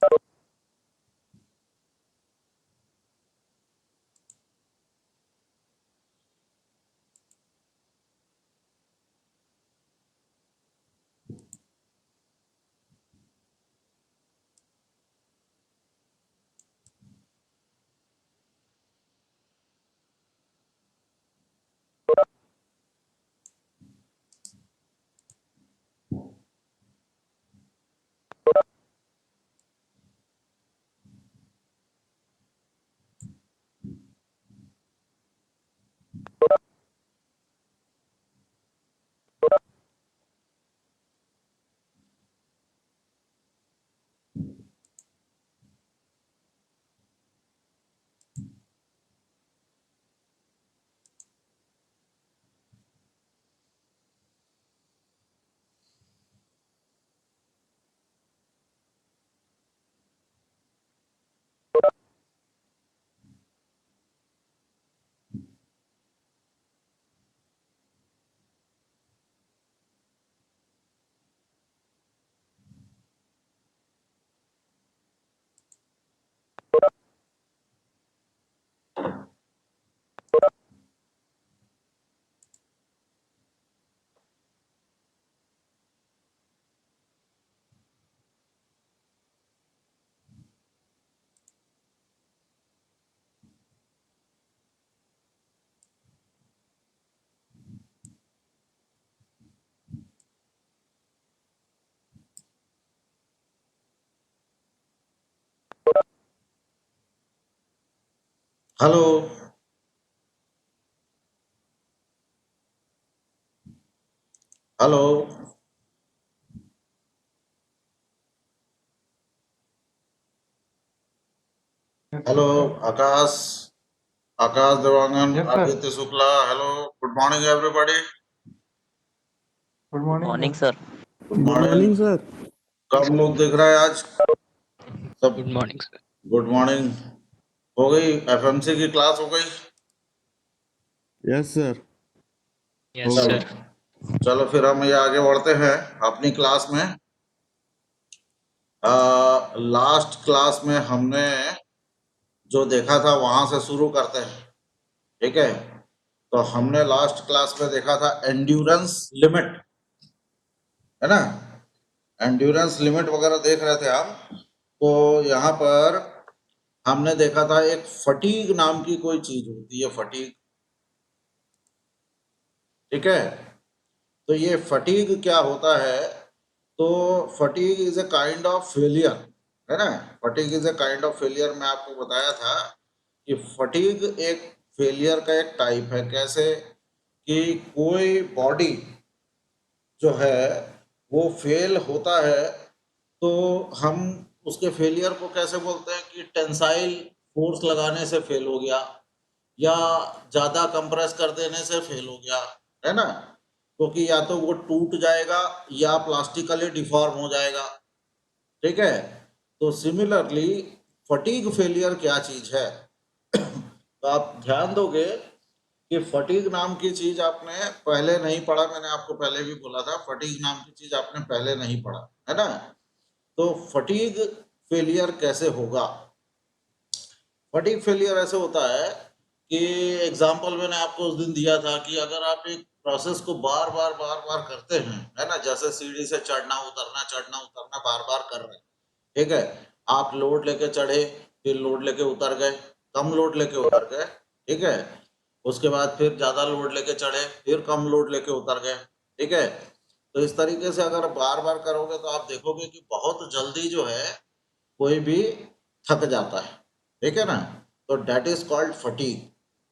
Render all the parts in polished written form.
Hello. Hello. Hello. Akash. Akash Dewangan, yes sir. Aditya Shukla. Hello. Good morning everybody. Good good morning morning sir. Sir. Good good morning. Morning sir. कब लोग दिख रहा है आज सब? Good morning sir. Good morning. हो गई एफएमसी की क्लास? हो गई? Yes sir. यस चलो। सर। चलो फिर हम ये आगे बढ़ते हैं अपनी क्लास में। लास्ट क्लास में हमने जो देखा था वहां से शुरू करते हैं, ठीक है? तो हमने लास्ट क्लास में देखा था एंड्योरेंस लिमिट, है ना? एंड्योरेंस लिमिट वगैरह देख रहे थे हम। तो यहाँ पर हमने देखा था एक फटीग नाम की कोई चीज होती है, फटीग, ठीक है? तो ये फटीग क्या होता है? तो fatigue is a kind of failure, है ना? Fatigue is a kind of failure. मैं आपको बताया था कि फटीग एक फेलियर का एक टाइप है। कैसे कि कोई बॉडी जो है वो फेल होता है, तो हम उसके फेलियर को कैसे बोलते हैं कि टेंसाइल फोर्स लगाने से फेल हो गया, या ज्यादा कंप्रेस कर देने से फेल हो गया, है ना? क्योंकि या तो वो टूट जाएगा या प्लास्टिकली डिफॉर्म हो जाएगा, ठीक है? तो सिमिलरली फटीग फेलियर क्या चीज है? तो आप ध्यान दोगे कि फटीग नाम की चीज आपने पहले नहीं पढ़ा। मैंने आपको पहले भी बोला था फटीग नाम की चीज आपने पहले नहीं पढ़ा, है ना? तो फटीग फेलियर कैसे होगा? फटीग फेलियर ऐसे होता है कि एग्जाम्पल मैंने आपको उस दिन दिया था कि अगर आप एक प्रोसेस को बार बार करते हैं, है ना? जैसे सीढ़ी से चढ़ना उतरना बार बार कर रहे हैं, ठीक है? आप लोड लेके चढ़े, फिर लोड लेके उतर गए, कम लोड लेके उतर गए, ठीक है? उसके बाद फिर ज्यादा लोड लेके चढ़े, फिर कम लोड लेके उतर गए, ठीक है? तो इस तरीके से अगर बार बार करोगे तो आप देखोगे कि बहुत जल्दी जो है कोई भी थक जाता है, ठीक है ना? तो डेट इज कॉल्ड फटीग,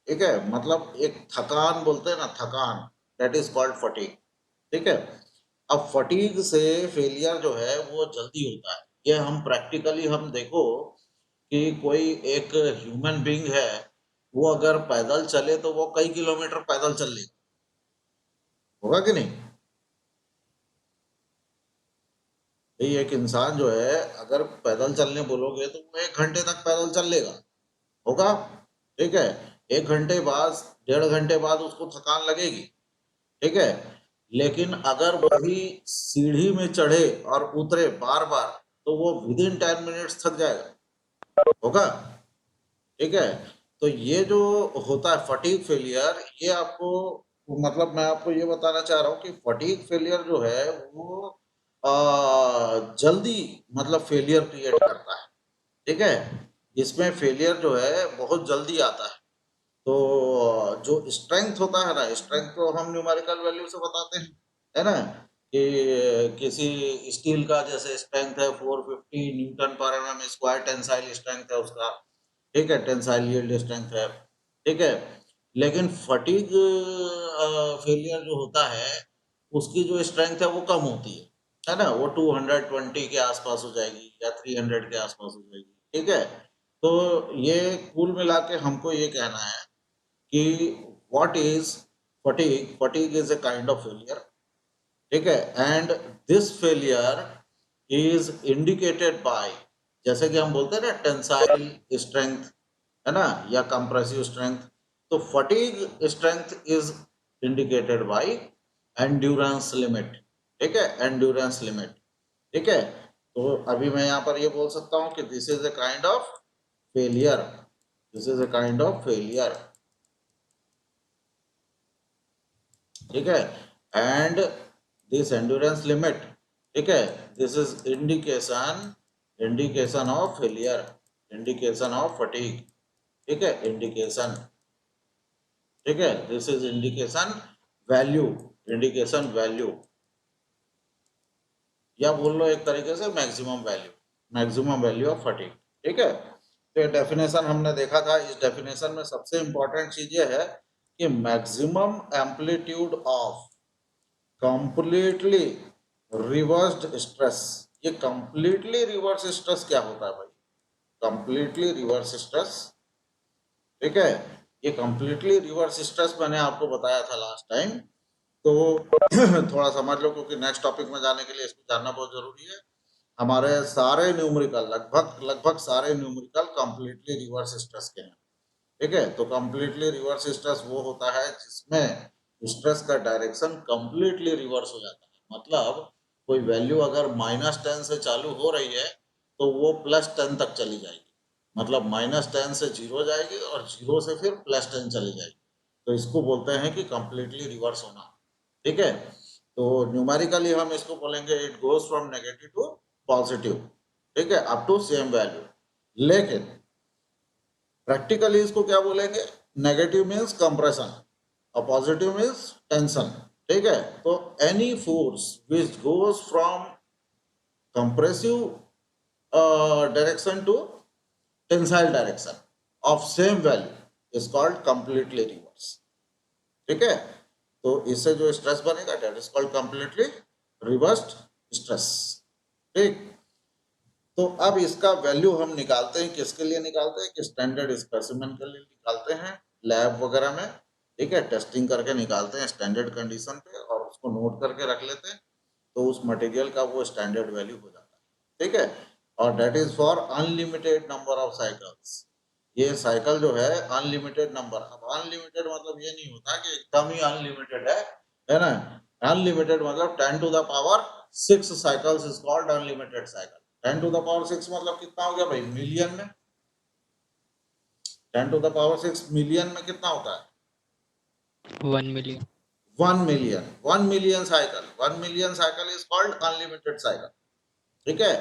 ठीक है? मतलब एक थकान बोलते हैं ना, थकान, डेट इज कॉल्ड फटीग, ठीक है? अब फटीग से फेलियर जो है वो जल्दी होता है। ये हम प्रैक्टिकली हम देखो कि कोई एक ह्यूमन बीइंग है, वो अगर पैदल चले तो वो कई किलोमीटर पैदल चल लेगा, होगा कि नहीं? भाई एक इंसान जो है अगर पैदल चलने बोलोगे तो वो 1 घंटे तक पैदल चल लेगा, होगा? ठीक है। 1 घंटे बाद, 1.5 घंटे बाद उसको थकान लगेगी, ठीक है? लेकिन अगर वही सीढ़ी में चढ़े और उतरे बार बार, तो वो विद इन 10 मिनट्स थक जाएगा, होगा। ठीक है, तो ये जो होता है फटीग फेलियर, ये आपको मतलब मैं आपको ये बताना चाह रहा हूँ कि फटीग फेलियर जो है वो जल्दी मतलब फेलियर क्रिएट करता है। ठीक है, इसमें फेलियर जो है बहुत जल्दी आता है। तो जो स्ट्रेंथ होता है ना, स्ट्रेंथ तो हम न्यूमेरिकल वैल्यू से बताते हैं, है ना, कि किसी स्टील का जैसे स्ट्रेंथ है 450 न्यूटन पर एमएम स्क्वायर, टेंसाइल स्ट्रेंथ है उसका। ठीक है, टेंसाइल यील्ड स्ट्रेंथ है। ठीक है, लेकिन फटीग फेलियर जो होता है उसकी जो स्ट्रेंथ है वो कम होती है ना, वो 220 के आसपास हो जाएगी या 300 के आसपास हो जाएगी। ठीक है, तो ये कुल मिला के हमको ये कहना है कि what is fatigue. Fatigue is a kind of failure। ठीक है, and this failure is indicated by, जैसे कि हम बोलते हैं ना टेंसाइल स्ट्रेंथ, है ना, या कंप्रेसिव स्ट्रेंथ। तो fatigue strength is indicated by endurance limit. ठीक है, एंड्योरेंस लिमिट। ठीक है, तो अभी मैं यहाँ पर ये बोल सकता हूँ कि this is a kind of failure। This is a kind of failure। ठीक है, एंड दिस एंड्योरेंस लिमिट, ठीक है, this is indication, indication of failure, indication of fatigue. ठीक है, इंडिकेशन। ठीक है, this is indication value, indication value, या बोल लो एक तरीके से maximum value, maximum value of fatigue. ठीक है, तो ये डेफिनेशन हमने देखा था। इस डेफिनेशन में सबसे इंपॉर्टेंट चीज ये है कि maximum amplitude of completely reversed stress. ये कंप्लीटली रिवर्स स्ट्रेस क्या होता है भाई? कंप्लीटली रिवर्स स्ट्रेस, ठीक है, ये कंप्लीटली रिवर्स स्ट्रेस मैंने आपको बताया था लास्ट टाइम। तो थोड़ा समझ लो, क्योंकि नेक्स्ट टॉपिक में जाने के लिए इसको जानना बहुत जरूरी है। हमारे सारे न्यूमेरिकल, लगभग लगभग सारे न्यूमेरिकल कंप्लीटली रिवर्स स्ट्रेस के हैं। ठीक है, तो कंप्लीटली रिवर्स स्ट्रेस वो होता है जिसमें स्ट्रेस का डायरेक्शन कंप्लीटली रिवर्स हो जाता है। मतलब कोई वैल्यू अगर -10 से चालू हो रही है तो वो +10 तक चली जाएगी। मतलब -10 से 0 जाएगी और 0 से फिर +10 चली जाएगी। तो इसको बोलते हैं कि कंप्लीटली रिवर्स होना। ठीक है, तो न्यूमेरिकली हम इसको बोलेंगे it goes from negative to positive. ठीक है, अप टू सेम वैल्यू। लेकिन प्रैक्टिकली इसको क्या बोलेंगे? नेगेटिव मीन्स कंप्रेशन और पॉजिटिव मीन्स टेंशन। ठीक है, तो any force which goes from compressive direction to tensile direction of same value is called completely reverse. ठीक है, तो इससे जो स्ट्रेस बनेगा that is called completely reversed stress. ठीक, तो अब इसका वैल्यू हम निकालते हैं, किसके लिए निकालते हैं? कि स्टैंडर्ड स्पेसिमेन के लिए निकालते हैं लैब वगैरह में। ठीक है, टेस्टिंग करके निकालते हैं स्टैंडर्ड कंडीशन पे और उसको नोट करके रख लेते हैं। तो उस मटेरियल का वो स्टैंडर्ड वैल्यू हो जाता है। ठीक है, और that is for unlimited number of cycles. ये साइकिल जो है अनलिमिटेड नंबर। अब अनलिमिटेड मतलब ये नहीं होता कि एकदम ही अनलिमिटेड है ना। अनलिमिटेड मतलब 10⁻⁶ cycles is called unlimited cycle. 10⁻⁶ मतलब कितना हो गया भाई? मिलियन में। 10⁻⁶ मिलियन में कितना होता है? 1 million. 1 million. 1 million cycle, 1 million cycle is called unlimited cycle. ठीक है,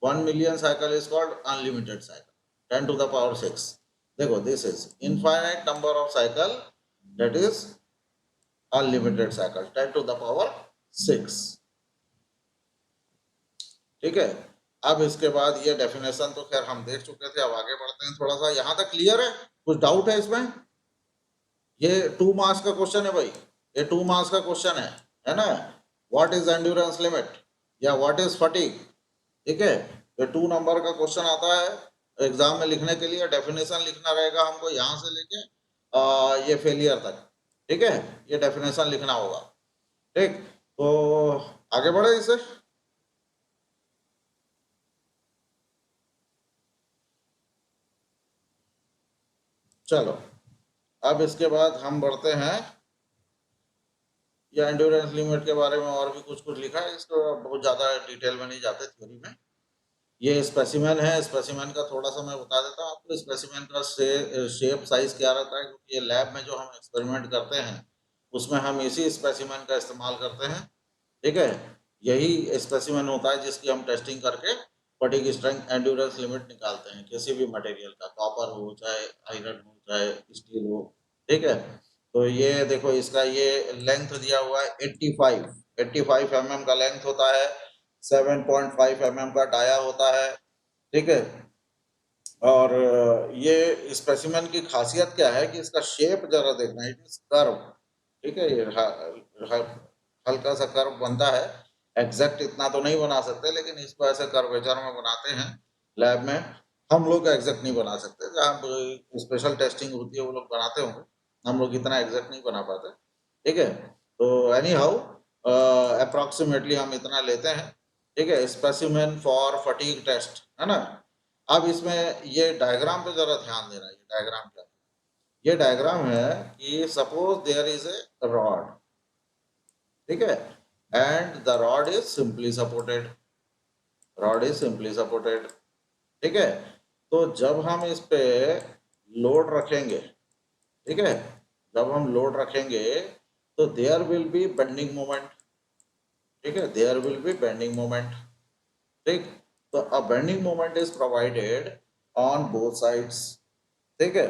1 million cycle is called unlimited cycle. 10⁻⁶। देखो, this is infinite number of cycle, that is unlimited cycle 10⁻⁶। ठीक है, अब इसके बाद ये डेफिनेशन तो खैर हम देख चुके थे। अब आगे बढ़ते हैं थोड़ा सा। यहां तक क्लियर है? कुछ डाउट है इसमें? ये 2 मार्क्स का क्वेश्चन है भाई, ये 2 मार्क्स का क्वेश्चन है ना। व्हाट इज एंड्योरेंस लिमिट या व्हाट इज फटीग? ठीक है, ये 2 नंबर का क्वेश्चन आता है एग्जाम में लिखने के लिए। डेफिनेशन लिखना रहेगा हमको यहाँ से लेके ये फेलियर तक। ठीक है, ये डेफिनेशन लिखना होगा। ठीक, तो आगे बढ़े इसे। चलो, अब इसके बाद हम बढ़ते हैं, या एंड्योरेंस लिमिट के बारे में और भी कुछ कुछ लिखा है, इसको बहुत ज्यादा डिटेल में नहीं जाते थ्योरी में। ये स्पेसिमेन है, स्पेसिमेन का थोड़ा सा मैं बता देता हूँ आपको। स्पेसिमेन का शेप साइज क्या रहता है, क्योंकि ये लैब में जो हम एक्सपेरिमेंट करते हैं उसमें हम इसी स्पेसिमेन का इस्तेमाल करते हैं, ठीक है। यही स्पेसिमेन होता है जिसकी हम टेस्टिंग करके फटीग स्ट्रेंथ एंड्योरेंस लिमिट निकालते हैं किसी भी मटेरियल का, कॉपर हो चाहे आयरन हो चाहे स्टील हो, ठीक है। तो ये देखो इसका ये लेंथ दिया हुआ है 85 mm का लेंथ होता है, 7.5 mm का डाया होता है, ठीक है। और ये स्पेसिमेन की खासियत क्या है कि इसका शेप जरा देखना, इट इज कर्व, ठीक है। ये हल्का सा कर्व बनता है, एग्जैक्ट इतना तो नहीं बना सकते लेकिन इसको ऐसे कर्वेचर में बनाते हैं लैब में। हम लोग एग्जैक्ट नहीं बना सकते, जहाँ स्पेशल टेस्टिंग होती है वो लोग बनाते होंगे, हम लोग इतना एग्जैक्ट नहीं बना पाते, ठीक है। तो एनी हाउ अप्रोक्सीमेटली हम इतना लेते हैं, ठीक है, स्पेसिमेन फॉर फटीग टेस्ट, है ना। अब इसमें ये डायग्राम पे जरा ध्यान देना, ये डायग्राम क्या है? ये डायग्राम है कि suppose there is a rod, ठीक है, and the rod is simply supported, rod is simply supported, ठीक है। तो जब हम इस पे लोड रखेंगे, ठीक है, जब हम लोड रखेंगे तो there will be bending moment, ठीक है, there will be bending moment, ठीक। तो a bending moment is provided on both sides, ठीक है,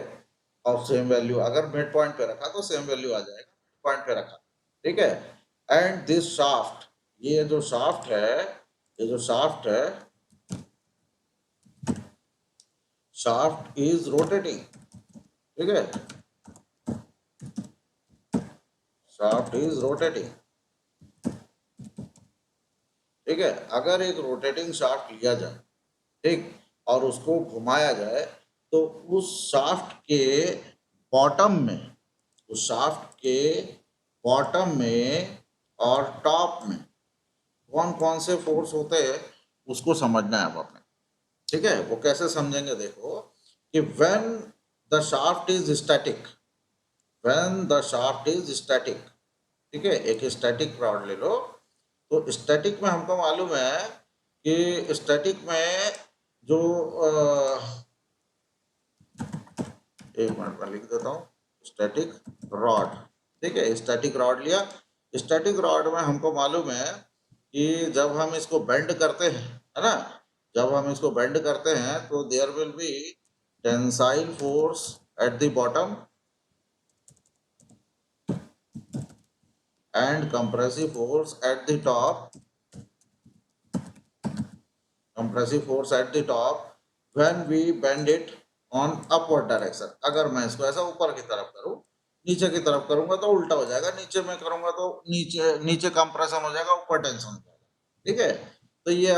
ऑफ सेम वैल्यू। अगर मिड पॉइंट पे रखा तो सेम वैल्यू आ जाएगा, मिड पॉइंट पे रखा, ठीक है। एंड दिस शाफ्ट, ये जो शाफ्ट है, ये जो शाफ्ट है, शाफ्ट इज रोटेटिंग, ठीक है, शाफ्ट इज रोटेटिंग, ठीक है। अगर एक रोटेटिंग शाफ्ट लिया जाए, ठीक, और उसको घुमाया जाए तो उस शाफ्ट के बॉटम में, उस शाफ्ट के बॉटम में और टॉप में कौन कौन से फोर्स होते हैं उसको समझना है अब अपने, ठीक है। वो कैसे समझेंगे, देखो कि when the shaft is static, when the shaft is static, ठीक है, एक स्टैटिक रॉड ले लो। तो स्टैटिक में हमको मालूम है कि स्टैटिक में जो एक मिनट में लिख देता हूँ, स्टैटिक रॉड, ठीक है, स्टैटिक रॉड लिया। स्टैटिक रॉड में हमको मालूम है कि जब हम इसको बेंड करते हैं, है ना, जब हम इसको बेंड करते हैं तो there will be tensile force at the bottom and compressive force at the top, compressive force at the top when we bend it on upward direction. अगर मैं इसको ऐसा ऊपर की तरफ करूं, नीचे की तरफ करूंगा तो उल्टा हो जाएगा, नीचे में करूंगा तो नीचे नीचे कंप्रेशन हो जाएगा, ऊपर टेंशन हो जाएगा, ठीक है। तो ये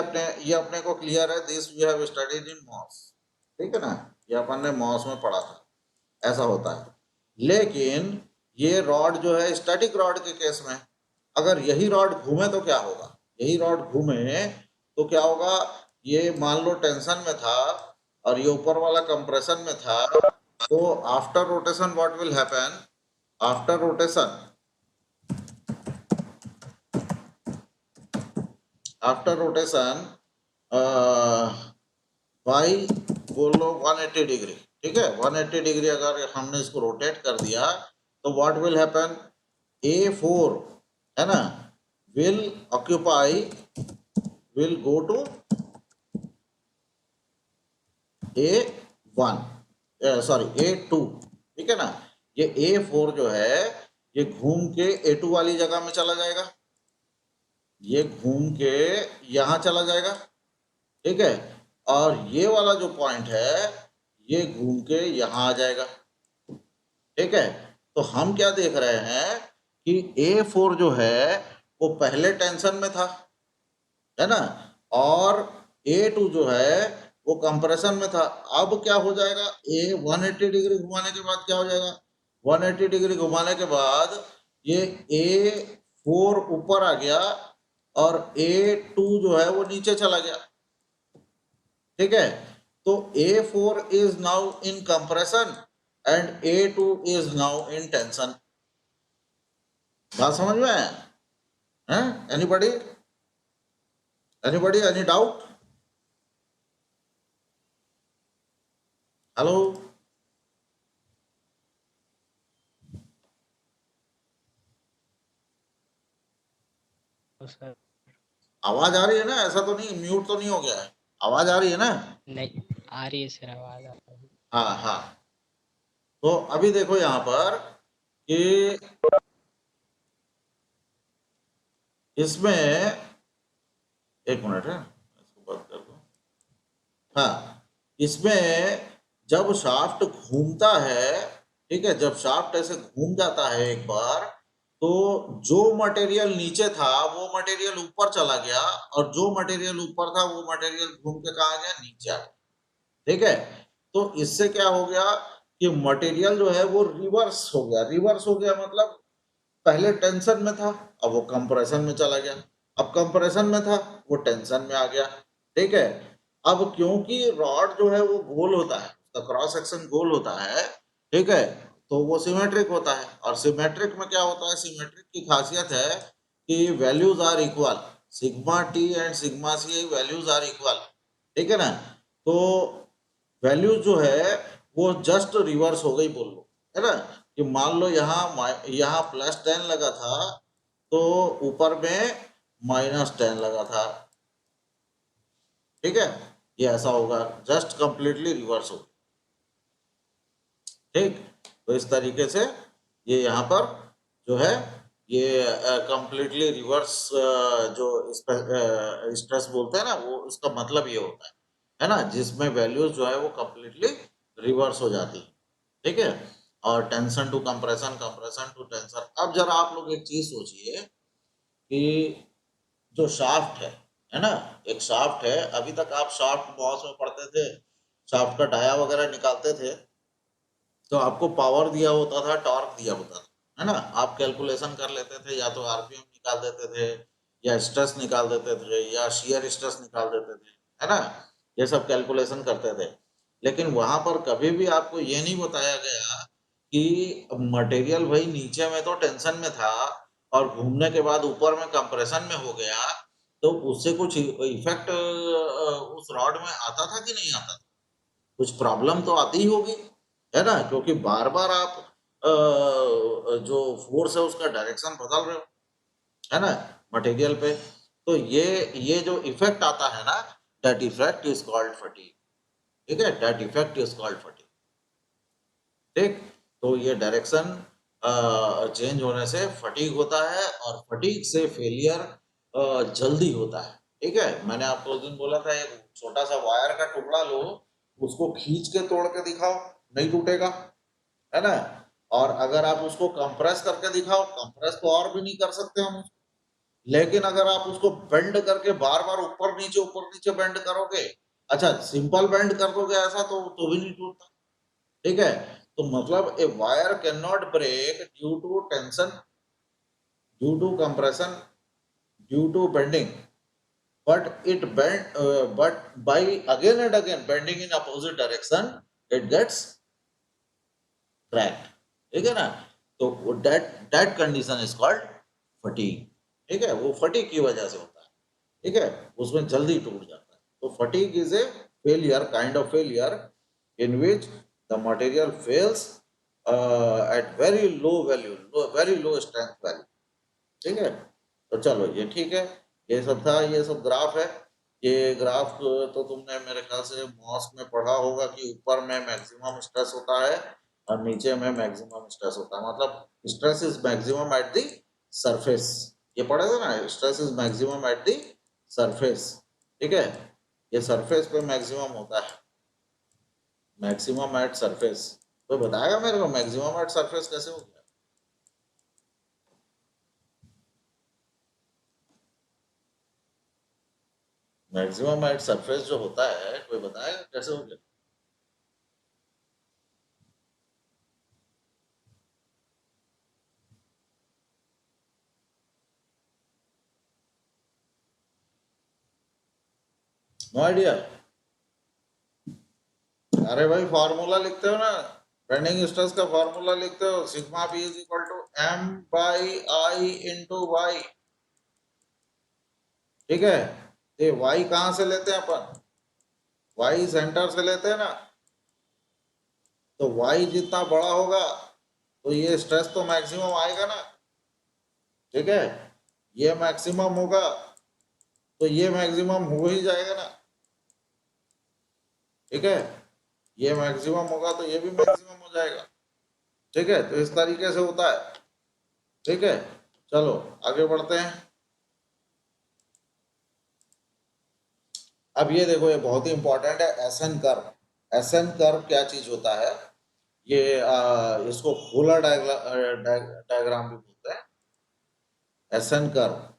अपने को क्लियर है, this we have studied in MOS, ठीक है ना, ये अपन ने मॉस में पढ़ा था, ऐसा होता है। लेकिन ये रॉड जो है स्टैटिक रॉड के केस में, अगर यही रॉड घूमे तो क्या होगा, यही रॉड घूमे तो क्या होगा, ये मान लो टेंशन में था और ये ऊपर वाला कंप्रेशन में था, तो after rotation what will happen, after rotation, after rotation Y बोल लो 180 डिग्री, ठीक है, 180 डिग्री अगर हमने इसको रोटेट कर दिया तो व्हाट विल हैपन, A4, है ना, will occupy, will go to A1, sorry A2, ठीक है ना। ये A4 जो है ये घूम के A2 वाली जगह में चला जाएगा, ये घूम के यहां चला जाएगा, ठीक है। और ये वाला जो पॉइंट है ये घूम के यहां आ जाएगा, ठीक है। तो हम क्या देख रहे हैं कि A4 जो है वो पहले टेंशन में था, है ना, और A2 जो है वो कंप्रेशन में था। अब क्या हो जाएगा, A 180 डिग्री घुमाने के बाद क्या हो जाएगा, 180 डिग्री घुमाने के बाद ये A4 ऊपर आ गया और A2 जो है वो नीचे चला गया, ठीक है। तो A4 is now in compression and A2 is now in tension. बात समझ में है? Anybody, anybody, any doubt? Hello, तो सर आवाज आ रही है ना? ऐसा तो नहीं म्यूट तो नहीं हो गया है? आवाज आ रही है ना? नहीं आ रही है सर, आवाज आ रही है। हाँ हाँ। तो अभी देखो यहाँ पर कि इसमें, एक मिनट है, इसको बंद कर दो। हाँ, इसमें जब शाफ्ट घूमता है, ठीक है, जब शाफ्ट ऐसे घूम जाता है एक बार, तो जो मटेरियल नीचे था वो मटेरियल ऊपर चला गया, और जो मटेरियल ऊपर था वो मटेरियल घूम के कहा गया, नीचे आ गया। ठीक है, तो इससे क्या हो गया कि मटेरियल जो है वो रिवर्स हो गया। रिवर्स हो गया मतलब पहले टेंशन में था, अब वो कंप्रेशन में चला गया। अब कंप्रेशन में था, वो टेंशन में आ गया। ठीक है, अब क्योंकि रॉड जो है वो गोल होता है, उसका क्रॉस सेक्शन गोल होता है, ठीक है, तो वो सिमेट्रिक होता है। और सिमेट्रिक में क्या होता है, सिमेट्रिक की खासियत है कि values are equal, sigma T and sigma C values are equal. ठीक है ना? तो वैल्यूज जो है वो जस्ट रिवर्स हो गई बोल लो, है ना? कि मान लो यहाँ +10 लगा था, तो ऊपर में -10 लगा था। ठीक है, ये ऐसा होगा, जस्ट कंप्लीटली रिवर्स हो। ठीक, तो इस तरीके से ये यहाँ पर जो है ये कंप्लीटली रिवर्स, जो स्ट्रेस बोलते हैं ना, वो उसका मतलब ये होता है ना, जिसमें वैल्यूज जो है वो कंप्लीटली रिवर्स हो जाती है। ठीक है, और tension to compression, compression to tension. अब जरा आप लोग एक चीज सोचिए कि जो शाफ्ट है ना, एक शाफ्ट है, अभी तक आप शाफ्ट बॉस में पढ़ते थे, शाफ्ट का डाया वगैरह निकालते थे, तो आपको पावर दिया होता था, टॉर्क दिया होता था, है ना? आप कैलकुलेशन कर लेते थे, या तो आरपीएम निकाल देते थे, या स्ट्रेस निकाल देते थे, या शियर स्ट्रेस निकाल देते थे, है ना? ये सब कैलकुलेशन करते थे। लेकिन वहां पर कभी भी आपको ये नहीं बताया गया कि मटेरियल भाई नीचे में तो टेंशन में था, और घूमने के बाद ऊपर में कंप्रेशन में हो गया, तो उससे कुछ इफेक्ट उस रॉड में आता था कि नहीं आता था? कुछ प्रॉब्लम तो आती ही होगी, है ना? क्योंकि बार बार आप जो फोर्स है उसका डायरेक्शन बदल रहे हो, है ना, मटेरियल पे। तो ये जो इफेक्ट आता है ना, that effect is called fatigue. ठीक है, that effect is called fatigue. ठीक, तो ये डायरेक्शन चेंज होने से फटीग होता है, और फटीग से फेलियर जल्दी होता है। ठीक है, मैंने आपको उस दिन बोला था, एक छोटा सा वायर का टुकड़ा लो, उसको खींच के तोड़ के दिखाओ, नहीं टूटेगा, है ना? और अगर आप उसको कंप्रेस करके दिखाओ, कंप्रेस तो और भी नहीं कर सकते हम उसको, लेकिन अगर आप उसको बेंड करके बार बार ऊपर नीचे बेंड करोगे, अच्छा सिंपल बेंड कर दोगे ऐसा, तो भी नहीं टूटता। ठीक है, तो मतलब a wire can not break due to tension, due to compression, due to bending, but by again and again bending in opposite direction, it gets cracked। ठीक है ना? तो that that condition is called fatigue. ठीक है, वो fatigue की वजह से होता है। ठीक है, उसमें जल्दी टूट जाता है। तो fatigue is a failure, kind of failure in which the material fails at very low value, very low strength value. ठीक है, तो चलो ये ठीक है, ये सब था, ये सब ग्राफ है। ये ग्राफ तो तुमने मेरे ख्याल से मॉस में पढ़ा होगा कि ऊपर में मैक्सिमम स्ट्रेस होता है, और नीचे में मैक्सिमम स्ट्रेस होता है, मतलब stress is maximum at the surface. ये पढ़े थे ना, stress is maximum at the surface. ठीक है, ये सरफेस पे मैक्सिमम होता है, मैक्सिमम एट सरफेस। तो बताएगा मेरे को मैक्सिमम एट सरफेस कैसे हो गया? मैक्सिमम एट सरफेस जो होता है, कोई बताएगा कैसे हो गया? No idea? अरे भाई फॉर्मूला लिखते हो ना, बेंडिंग स्ट्रेस का फॉर्मूला लिखते हो, sigma B is equal to M by I into Y. ठीक है, ये वाई कहाँ से लेते हैं अपन? वाई सेंटर से लेते हैं ना, तो y जितना बड़ा होगा तो ये स्ट्रेस तो मैक्सिमम आएगा ना, ठीक है। ये मैक्सिमम होगा तो ये मैक्सिमम हो ही जाएगा ना, ठीक है। ये मैक्सिमम होगा तो ये भी मैक्सिमम हो जाएगा, ठीक है। तो इस तरीके से होता है, ठीक है। चलो आगे बढ़ते हैं। अब ये देखो, ये बहुत ही इंपॉर्टेंट है, एसन कर्व। एसन कर्व क्या चीज होता है, ये इसको पोलर डायग्राम भी बोलते हैं, एसन कर्व।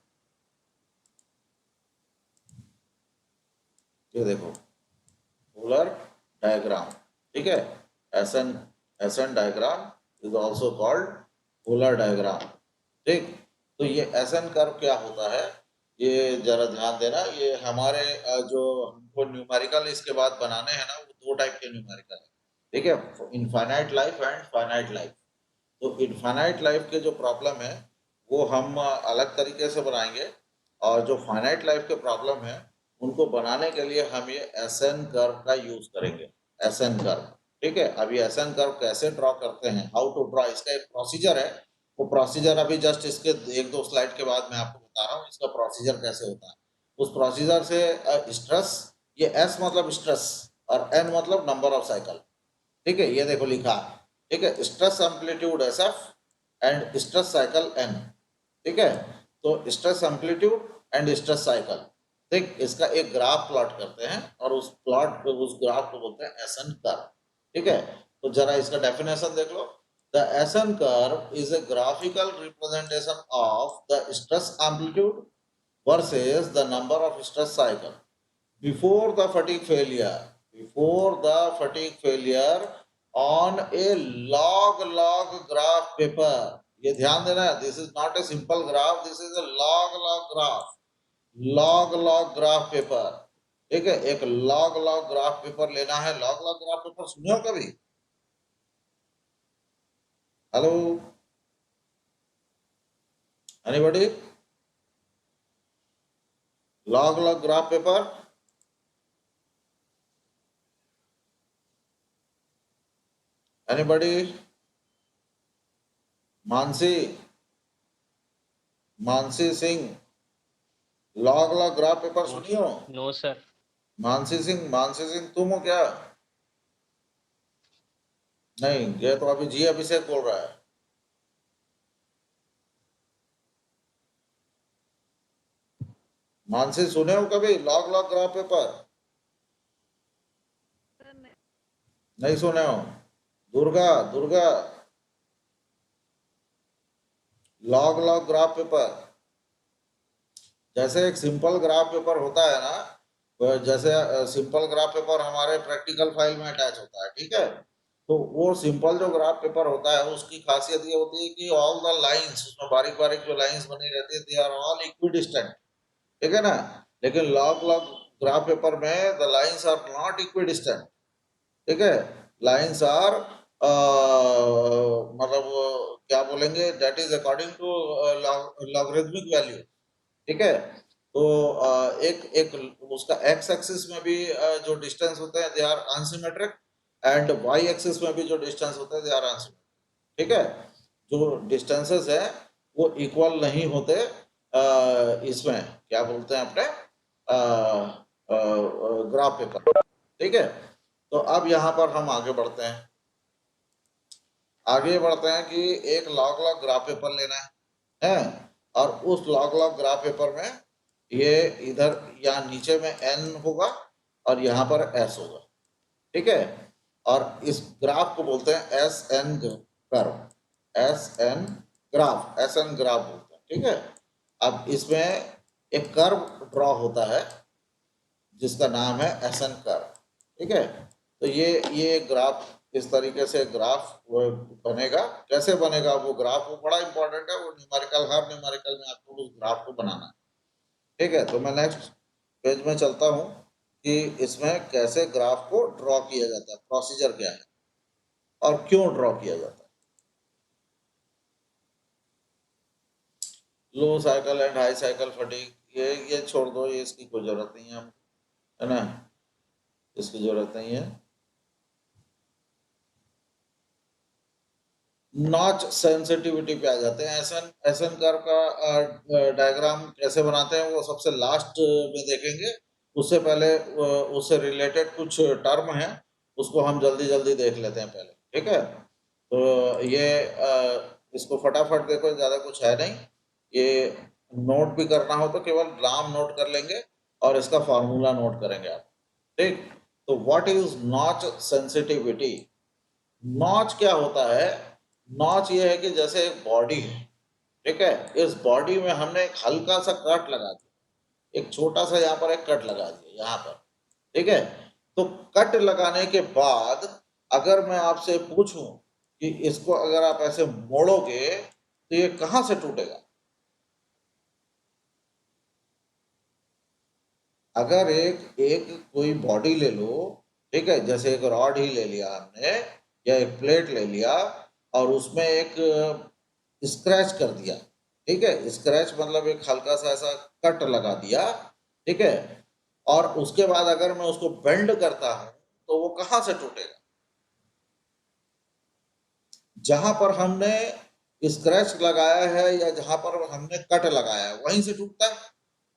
ये देखो पोलर डायग्राम, ठीक है। S N S N diagram is also called polar diagram, ठीक। तो ये एसन कर्व क्या होता है, ये जरा ध्यान देना। ये हमारे जो हमको न्यूमेरिकल इसके बाद बनाने हैं ना, वो दो टाइप के न्यूमेरिकल है, ठीक है। Infinite life and finite life. तो इनफाइनाइट लाइफ के जो प्रॉब्लम है वो हम अलग तरीके से बनाएंगे, और जो फाइनाइट लाइफ के प्रॉब्लम है उनको बनाने के लिए हम ये एसन कर्व का यूज करेंगे, एसन कर्व, ठीक है। अब ये एसन कर्व कैसे ड्रॉ करते हैं, हाउ टू ड्रॉ, इसका एक प्रोसीजर है। वो प्रोसीजर अभी जस्ट इसके एक दो स्लाइड के बाद मैं आपको बता रहा हूँ इसका प्रोसीजर कैसे होता है। उस प्रोसीजर से स्ट्रेस, ये एस मतलब स्ट्रेस और एन मतलब नंबर ऑफ साइकिल, ठीक है। ये देखो लिखा, ठीक है, stress amplitude S F and stress cycle N, ठीक है। तो stress amplitude and stress cycle, ठीक, इसका एक ग्राफ प्लॉट करते हैं और उस ग्राफ को बोलते हैं एसन कर्व, ठीक है। तो जरा इसका डेफिनेशन देख लो। The S N curve is a graphical representation of the stress amplitude versus the number of stress cycle before the fatigue failure, on a log graph paper. ये ध्यान देना, this is not a simple graph, this is a log graph, log graph paper, ठीक है। एक log graph paper लेना है। Log graph paper सुने हो कभी? Hello, anybody? Log graph paper, anybody? Mansi, Mansi Singh, log graph paper सुनी हो? No sir. मानसी सिंह तुम हो क्या? नहीं, ये तो अभी जी अभिषेक बोल रहा है। मानसी सुने हो कभी लॉग ग्राफ पेपर? नहीं सुने हो? Durga, Durga, log graph paper, जैसे एक सिंपल ग्राफ पेपर होता है ना, तो जैसे सिंपल ग्राफ पेपर हमारे प्रैक्टिकल फाइल में अटैच होता है, ठीक है। तो वो सिंपल जो ग्राफ पेपर होता है उसकी खासियत ये होती है कि ऑल द लाइंस, उसमें बारीक बारीक जो लाइंस बनी रहती है, दे आर ऑल इक्विडिस्टेंट, ठीक है ना। लेकिन लॉग ग्राफ पेपर में the lines are not equidistant, ठीक है। लाइंस आर मतलब क्या बोलेंगे, that is according to logarithmic value, ठीक है। तो एक एक उसका एक्स एक्सिस में भी जो डिस्टेंस होते हैं they are unsymmetric, and Y axis में भी जो डिस्टेंस होते हैं दे आर अनसिमेट्रिक, ठीक है। जो डिस्टेंसेस है वो इक्वल नहीं होते इसमें क्या बोलते हैं अपने ग्राफ पेपर, ठीक है। तो अब यहाँ पर हम आगे बढ़ते हैं, कि एक लॉग ग्राफ पेपर लेना है, और उस लॉग ग्राफ पेपर में ये इधर यहाँ नीचे में n होगा और यहाँ पर s होगा, ठीक है। और इस ग्राफ को बोलते हैं S N curve, S N graph बोलते हैं, ठीक है। अब इसमें एक कर्व ड्रॉ होता है जिसका नाम है एस एन कर्व, ठीक है। तो ये ग्राफ, इस तरीके से ग्राफ वो बनेगा। कैसे बनेगा वो ग्राफ, वो बड़ा इंपॉर्टेंट है, वो न्यूमेरिकल, हर न्यूमेरिकल में आपको उस ग्राफ को बनाना है, ठीक है। तो मैं नेक्स्ट पेज में चलता हूँ कि इसमें कैसे ग्राफ को ड्रॉ किया जाता है, प्रोसीजर क्या है और क्यों ड्रॉ किया जाता है। Low cycle and high cycle fatigue, ये छोड़ दो, ये इसकी कोई जरूरत नहीं है, हम, है ना, इसकी जरूरत नहीं है। नॉच सेंसिटिविटी पे आ जाते हैं। एसन कर्व का डायग्राम कैसे बनाते हैं वो सबसे लास्ट में देखेंगे। उससे पहले उससे रिलेटेड कुछ टर्म है, उसको हम जल्दी जल्दी देख लेते हैं पहले, ठीक है। तो ये इसको फटाफट देखो, ज़्यादा कुछ है नहीं। ये नोट भी करना हो तो केवल नाम नोट कर लेंगे और इसका फार्मूला नोट करेंगे आप, ठीक। तो what is notch sensitivity? Notch क्या होता है? नॉच ये है कि जैसे एक बॉडी है, ठीक है, इस बॉडी में हमने एक हल्का सा कट लगा दिया, एक छोटा सा यहाँ पर एक कट लगा दिया यहाँ पर, ठीक है। तो कट लगाने के बाद अगर मैं आपसे पूछूं कि इसको अगर आप ऐसे मोड़ोगे तो ये कहां से टूटेगा? अगर एक एक कोई बॉडी ले लो, ठीक है, जैसे एक रॉड ही ले लिया हमने या एक प्लेट ले लिया और उसमें एक स्क्रैच कर दिया, ठीक है, स्क्रैच मतलब एक हल्का सा ऐसा कट लगा दिया, ठीक है, और उसके बाद अगर मैं उसको बेंड करता हूं तो वो कहां से टूटेगा? जहां पर हमने स्क्रैच लगाया है या जहां पर हमने कट लगाया है वहीं से टूटता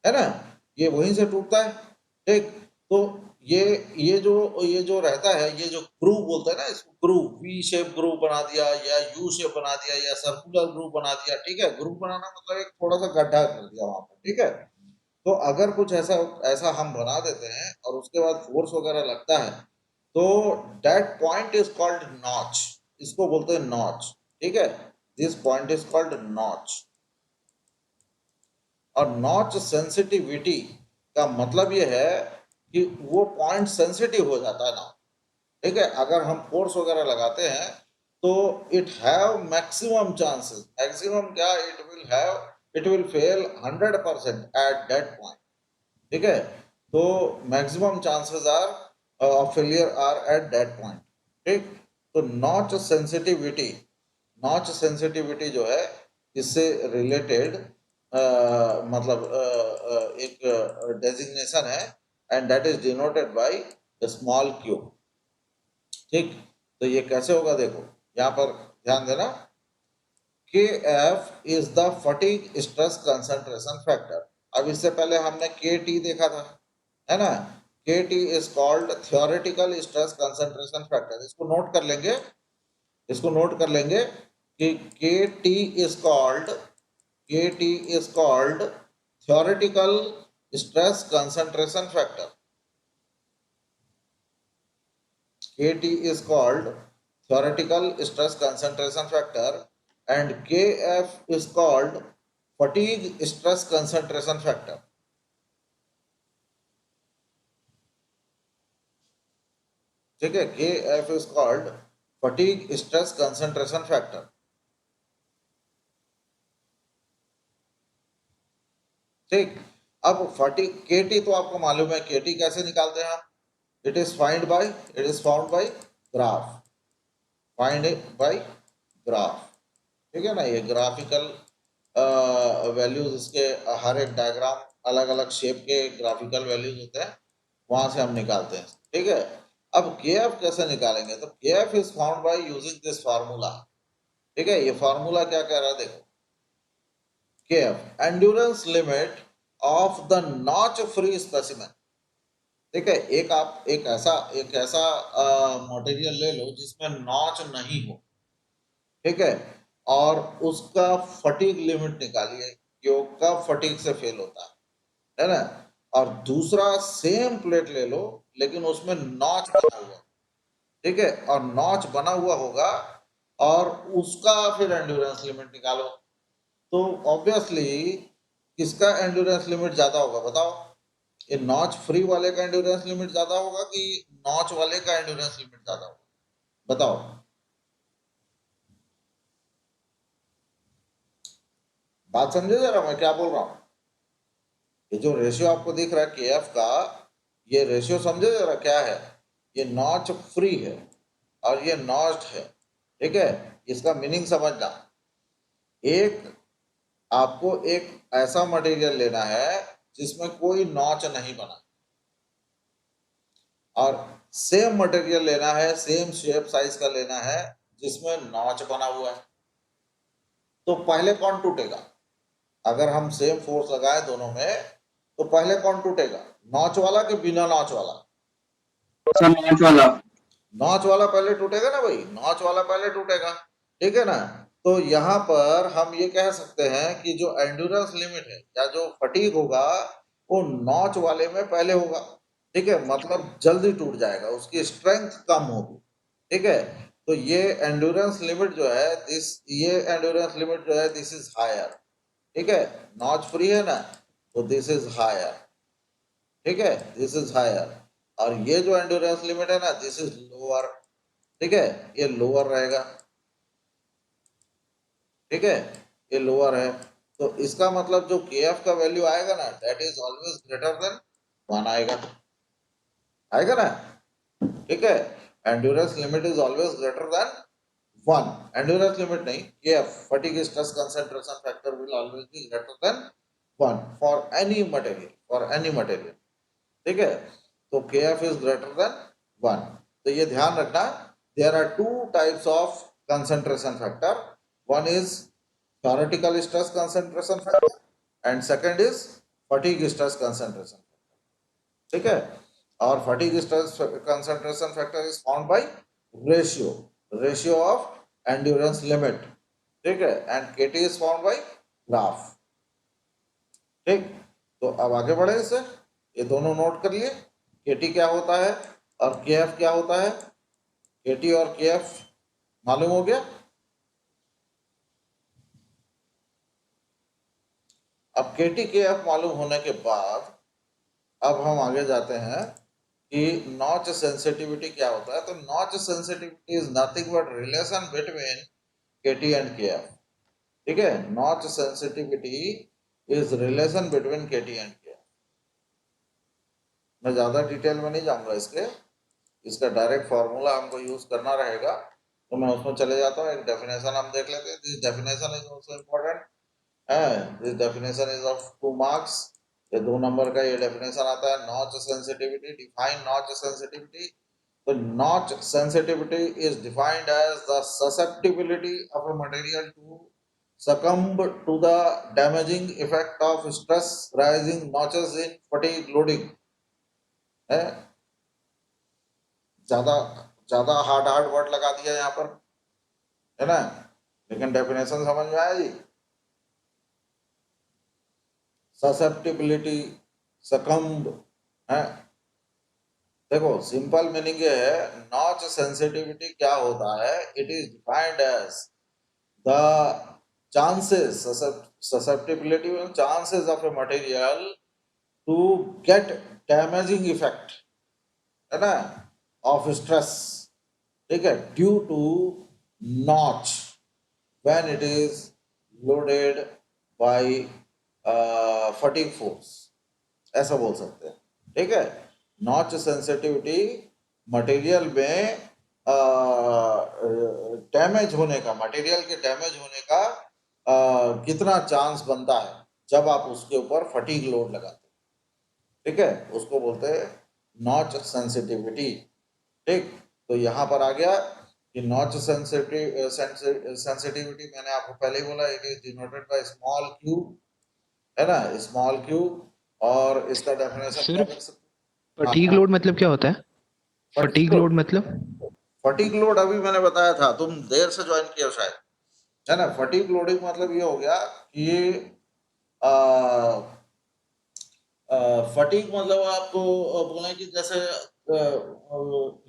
है ना, ये वहीं से टूटता है, ठीक। तो ये ये जो रहता है, ये जो ग्रूव बोलते हैं ना, इसको ग्रूव, वी शेप ग्रूव बना दिया या यू शेप बना दिया या सर्कुलर ग्रूव बना दिया, ठीक है। ग्रूव बनाना मतलब एक थोड़ा सा गड्ढा कर दिया वहां पर, ठीक है। तो अगर कुछ ऐसा ऐसा हम बना देते हैं और उसके बाद फोर्स वगैरह लगता है तो that point is called notch, इसको बोलते हैं नॉच, ठीक है। This point is called notch. और नॉच सेंसिटिविटी का मतलब ये है कि वो पॉइंट सेंसिटिव हो जाता है ना, ठीक है। अगर हम फोर्स वगैरह लगाते हैं तो it have maximum chances, maximum क्या, it will fail 100% at that point, ठीक है। तो maximum chances are of failure are at that point, ठीक। तो नॉच सेंसिटिविटी जो है इससे रिलेटेड मतलब एक डेजिग्नेशन है and that is denoted by small Q, ठीक। तो ये कैसे होगा देखो, यहाँ पर ध्यान देना। Kf is the fatigue stress concentration factor। अब इससे पहले हमने Kt देखा था, है ना। Kt is called theoretical stress concentration factor। इसको नोट कर लेंगे, इसको नोट कर लेंगे कि Kt is called theoretical stress concentration factor। Kt is called theoretical stress concentration factor and Kf is called fatigue stress concentration factor, ठीक है। Kf is called fatigue stress concentration factor, ठीक। अब फटीग Kt तो आपको मालूम है, Kt कैसे निकालते हैं हम? It is found by graph, find by graph, ठीक है ना। ये ग्राफिकल वैल्यूज, इसके हर एक डायग्राम अलग अलग शेप के ग्राफिकल वैल्यूज होते हैं, वहां से हम निकालते हैं, ठीक है। अब Kf कैसे निकालेंगे? तो Kf is found by using this formula, ठीक है। ये फार्मूला क्या कह रहा है देखो, Kf endurance limit of the notch free specimen, ठीक है। एक ऐसा मटेरियल ले लो जिसमें नॉच नहीं हो, ठीक है, और उसका फटीग लिमिट निकालिए कि वो कब फटीग से फेल होता है ना। और दूसरा सेम प्लेट ले लो लेकिन उसमें नॉच बना हुआ, ठीक है, और नॉच बना हुआ होगा और उसका फिर एंड्योरेंस लिमिट निकालो। तो ऑब्वियसली किसका एंड्योरेंस लिमिट ज्यादा होगा बताओ? ये नॉच फ्री वाले का एंड्योरेंस लिमिट ज्यादा होगा कि नॉच वाले का एंड्योरेंस लिमिट ज्यादा होगा, बताओ। बात समझे जरा मैं क्या बोल रहा हूँ? ये जो रेशियो आपको दिख रहा है Kf का, ये रेशियो समझे जरा क्या है? ये नॉच फ्री है और ये नॉच्ड है, ठीक है। इसका मीनिंग समझना, एक आपको एक ऐसा मटेरियल लेना है जिसमें कोई नॉच नहीं बना, और सेम मटेरियल लेना है, सेम शेप साइज का लेना है जिसमें नॉच बना हुआ है, तो पहले कौन टूटेगा? अगर हम सेम फोर्स लगाए दोनों में तो पहले कौन टूटेगा, नॉच वाला कि बिना नॉच वाला? सर नॉच वाला। नॉच वाला पहले टूटेगा ना भाई, नॉच वाला पहले टूटेगा, ठीक है ना। तो यहाँ पर हम ये कह सकते हैं कि जो एंड्योरेंस लिमिट है या जो फटीग होगा वो नॉच वाले में पहले होगा, ठीक है, मतलब जल्दी टूट जाएगा, उसकी स्ट्रेंथ कम होगी, ठीक है। तो ये एंड्योरेंस लिमिट जो है ये एंड्योरेंस लिमिट जो है दिस इज हायर, ठीक है। नॉच फ्री है ना, तो दिस इज हायर, ठीक है, दिस इज हायर। और ये जो एंड्योरेंस लिमिट है ना दिस इज लोअर, ठीक है, ये लोअर रहेगा, ठीक है, ये लोअर है। तो इसका मतलब जो KF का वैल्यू आएगा ना that is always greater than 1 आएगा, आएगा ना, ठीक है। Endurance limit is always greater than 1, endurance limit नहीं, KF fatigue stress concentration factor will always be greater than 1 for any material, for any material, ठीक है। तो KF इज ग्रेटर देन 1। तो ये ध्यान रखना, there are two types of concentration factor, one is theoretical stress concentration factor and second is fatigue stress concentration factor, ठीक है। और fatigue stress concentration factor is found by ratio of endurance limit, ठीक है, and KT is found by graph, ठीक। तो अब आगे बढ़े इससे, ये दोनों नोट कर लिए, KT क्या होता है और KF क्या होता है, KT और KF मालूम हो गया। अब KT KF मालूम होने के बाद अब हम आगे जाते हैं कि नॉच सेंसिटिविटी क्या होता है। तो notch sensitivity is nothing but relation between KT and KF, ठीक है। Notch sensitivity is relation between KT and KF। मैं ज्यादा डिटेल में नहीं जाऊंगा इसका डायरेक्ट फॉर्मूला हमको यूज करना रहेगा, तो मैं उसमें चले जाता हूँ। एक डेफिनेशन हम देख लेते हैं, this definition is also important है, this definition is of 2 marks, ये 2 नंबर का ये डेफिनेशन आता है। Notch sensitivity, define notch sensitivity. तो notch sensitivity is defined as the susceptibility of a material to succumb to the damaging effect of stress rising notches in fatigue loading, है। ज्यादा ज्यादा hard word लगा दिया यहाँ पर, है ना, लेकिन डेफिनेशन समझ में आया जी। ससेप्टिबिलिटी, सकम्ब है, देखो सिंपल मीनिंग ये है, नॉच सेंसिटिविटी क्या होता है, it is defined as the chances, susceptibility and chances of a material to get damaging effect, है ना, of stress, ठीक है, due to notch when it is loaded by fatigue force, ऐसा बोल सकते हैं, ठीक है। नॉच सेंसिटिविटी मटेरियल में डैमेज होने का, मटेरियल के डैमेज होने का कितना चांस बनता है जब आप उसके ऊपर फटीग लोड लगाते हैं, ठीक है, उसको बोलते हैं नॉच सेंसिटिविटी, ठीक। तो यहाँ पर आ गया कि नॉच सेंसिटिविटी मैंने आपको पहले ही बोला, it is denoted by small q, है ना, स्मॉल q। और इसका डेफिनेशन क्या सिर्फ लिख सकते फटीग लोड मतलब क्या होता है? फटीग लोड मतलब फटीग लोड अभी मैंने बताया था, तुम देर से ज्वाइन किया शायद, है ना। फटीग लोडिंग मतलब ये हो गया कि फटीग मतलब आपको बोले कि जैसे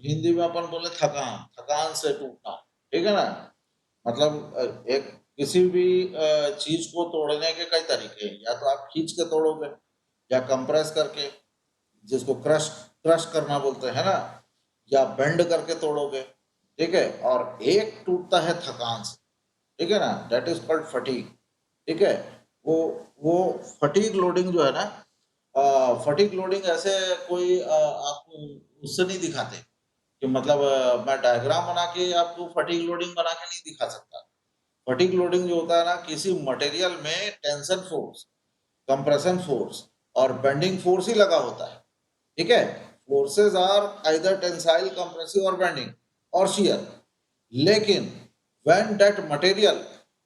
हिंदी में अपन बोले थकान, थकान से टूटना, ठीक है ना। मतलब एक किसी भी चीज को तोड़ने के कई तरीके हैं, या तो आप खींच के तोड़ोगे या कंप्रेस करके, जिसको क्रश क्रश करना बोलते हैं ना, या बेंड करके तोड़ोगे, ठीक है। और एक टूटता है थकान से, ठीक है ना, दैट इज कॉल्ड फटीग, ठीक है। वो फटीग लोडिंग जो है ना, फटीग लोडिंग ऐसे कोई आपको उससे नहीं दिखाते कि मतलब मैं डायग्राम बना के आपको फटीग लोडिंग बना के नहीं दिखा सकता। फटीग लोडिंग जो होता है ना, किसी मटेरियल में टेंशन फोर्स, कंप्रेशन फोर्स और बेंडिंग फोर्स ही लगा होता है, ठीक है। Forces are either tensile, compressive और बेंडिंग और शियर, लेकिन when that material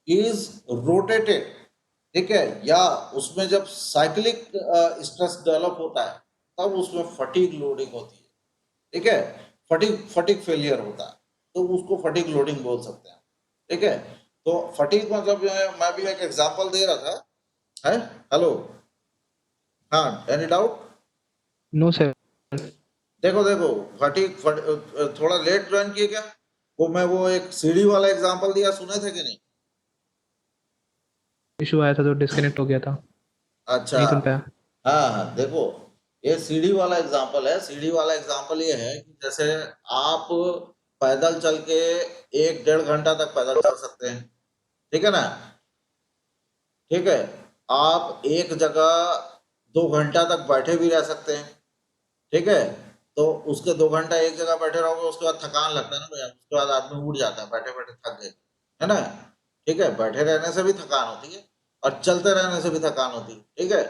is rotated, ठीक है, या उसमें जब साइक्लिक स्ट्रेस डेवलप होता है तब उसमें फटीग लोडिंग होती है, ठीक है, फटीग फटीग फेलियर होता है तो उसको फटीग लोडिंग बोल सकते हैं, ठीक है। तो फटीग मतलब मैं भी एक एग्जांपल दे रहा था, है, हेलो, हाँ, एनी डाउट? No sir. देखो देखो, थोड़ा लेट ज्वाइन किए क्या? वो एक सीढ़ी वाला एग्जांपल दिया, सुने थे कि नहीं? इशू आया था तो डिस्कनेक्ट हो गया था, अच्छा, नहीं सुन पाया। हाँ हाँ, देखो, ये सीढ़ी वाला एग्जांपल है। सीढ़ी वाला एग्जांपल ये है कि जैसे आप पैदल चल के 1-1.5 घंटा तक पैदल चल सकते हैं, ठीक है ना, ठीक है, आप एक जगह 2 घंटा तक बैठे भी रह सकते हैं, ठीक है। तो उसके 2 घंटा एक जगह बैठे रहोगे, उसके बाद थकान लगता है ना भैया, उसके बाद आदमी उठ जाता है, बैठे बैठे थक गए, है ना, ठीक है, बैठे रहने से भी थकान होती है और चलते रहने से भी थकान होती है, ठीक है।